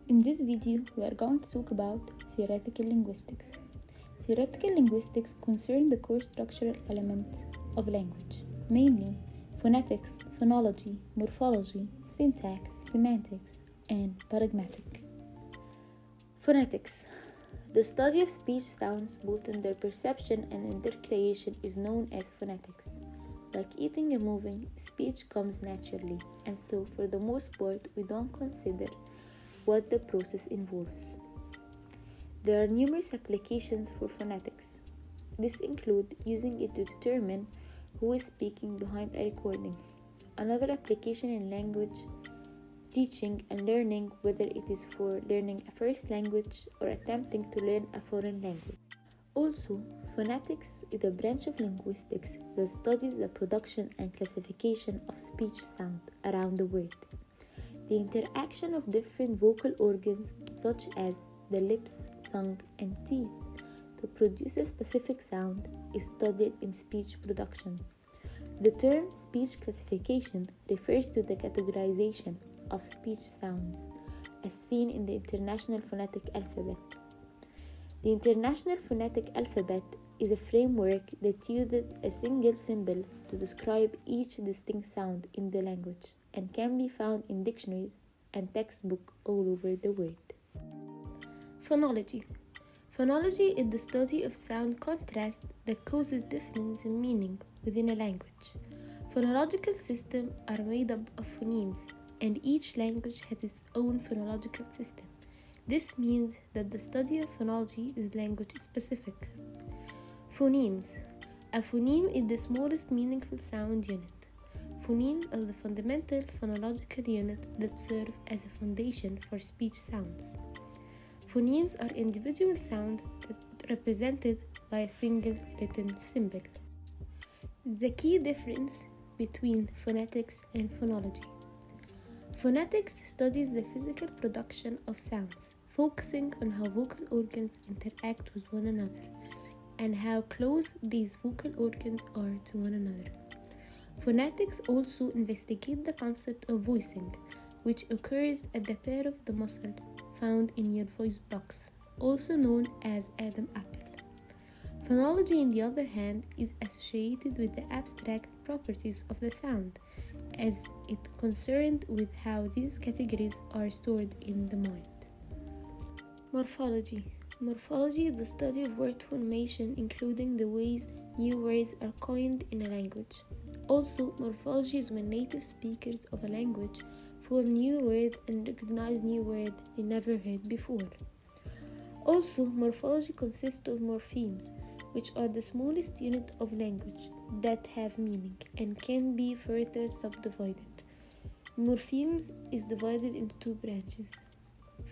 In this video, we are going to talk about theoretical linguistics. Theoretical linguistics concern the core structural elements of language, mainly phonetics, phonology, morphology, syntax, semantics, and paradigmatic. Phonetics. The study of speech sounds both in their perception and in their creation is known as phonetics. Like eating and moving, speech comes naturally, and so for the most part we don't consider what the process involves. There are numerous applications for phonetics. This includes using it to determine who is speaking behind a recording. Another application in language teaching and learning, whether it is for learning a first language or attempting to learn a foreign language. Also, phonetics is a branch of linguistics that studies the production and classification of speech sound around the world. The interaction of different vocal organs such as the lips, tongue, and teeth to produce a specific sound is studied in speech production. The term speech classification refers to the categorization of speech sounds as seen in the International Phonetic Alphabet. The International Phonetic Alphabet is a framework that uses a single symbol to describe each distinct sound in the language and can be found in dictionaries and textbooks all over the world. Phonology. Phonology is the study of sound contrast that causes difference in meaning within a language. Phonological systems are made up of phonemes, and each language has its own phonological system. This means that the study of phonology is language specific. Phonemes. A phoneme is the smallest meaningful sound unit. Phonemes are the fundamental phonological unit that serve as a foundation for speech sounds. Phonemes are individual sounds that are represented by a single written symbol. The key difference between phonetics and phonology. Phonetics studies the physical production of sounds, focusing on how vocal organs interact with one another and how close these vocal organs are to one another. Phonetics also investigate the concept of voicing, which occurs at the pair of the muscle found in your voice box, also known as Adam apple. Phonology, on the other hand, is associated with the abstract properties of the sound, as it concerned with how these categories are stored in the mind. Morphology. Morphology is the study of word formation, including the ways new words are coined in a language. Also, morphology is when native speakers of a language form new words and recognize new words they never heard before. Also, morphology consists of morphemes, which are the smallest unit of language that have meaning and can be further subdivided. Morphemes is divided into two branches: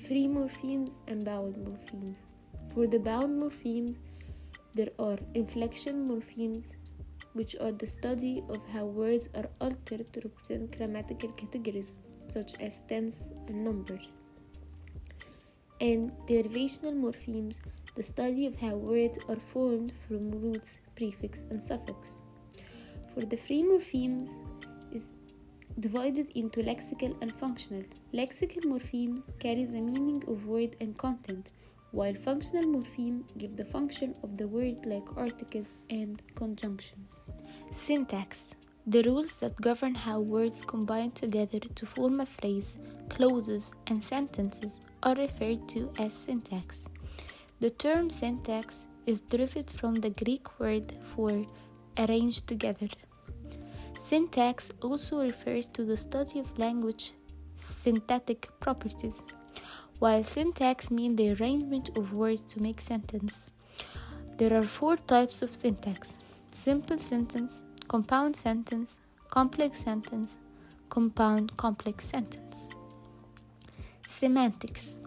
free morphemes and bound morphemes. For the bound morphemes, there are inflection morphemes, which are the study of how words are altered to represent grammatical categories such as tense and number. And derivational morphemes, the study of how words are formed from roots, prefix, and suffix. For the free morphemes is divided into lexical and functional. Lexical morphemes carry the meaning of word and content, while functional morphemes give the function of the word like articles and conjunctions. Syntax. The rules that govern how words combine together to form a phrase, clauses, and sentences are referred to as syntax. The term syntax is derived from the Greek word for arranged together. Syntax also refers to the study of language syntactic properties, while syntax means the arrangement of words to make sentence. There are four types of syntax: simple sentence, compound sentence, complex sentence, compound complex sentence. Semantics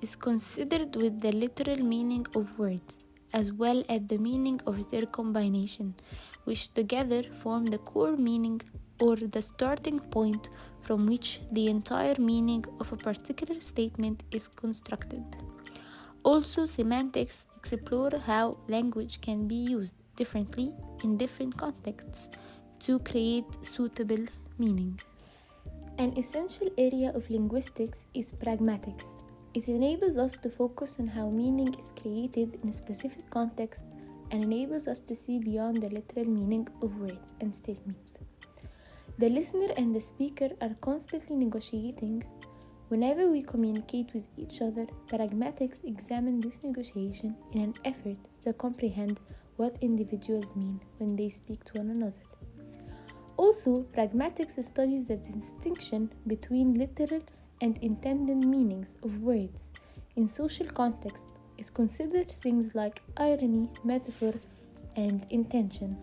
is considered with the literal meaning of words, as well as the meaning of their combination, which together form the core meaning or the starting point from which the entire meaning of a particular statement is constructed. Also, semantics explore how language can be used differently in different contexts to create suitable meaning. An essential area of linguistics is pragmatics, It enables us to focus on how meaning is created in a specific context and enables us to see beyond the literal meaning of words and statements. The listener and the speaker are constantly negotiating. Whenever we communicate with each other, pragmatics examine this negotiation in an effort to comprehend what individuals mean when they speak to one another. Also, pragmatics studies the distinction between literal and intended meanings of words. In social context, it considers things like irony, metaphor, and intention.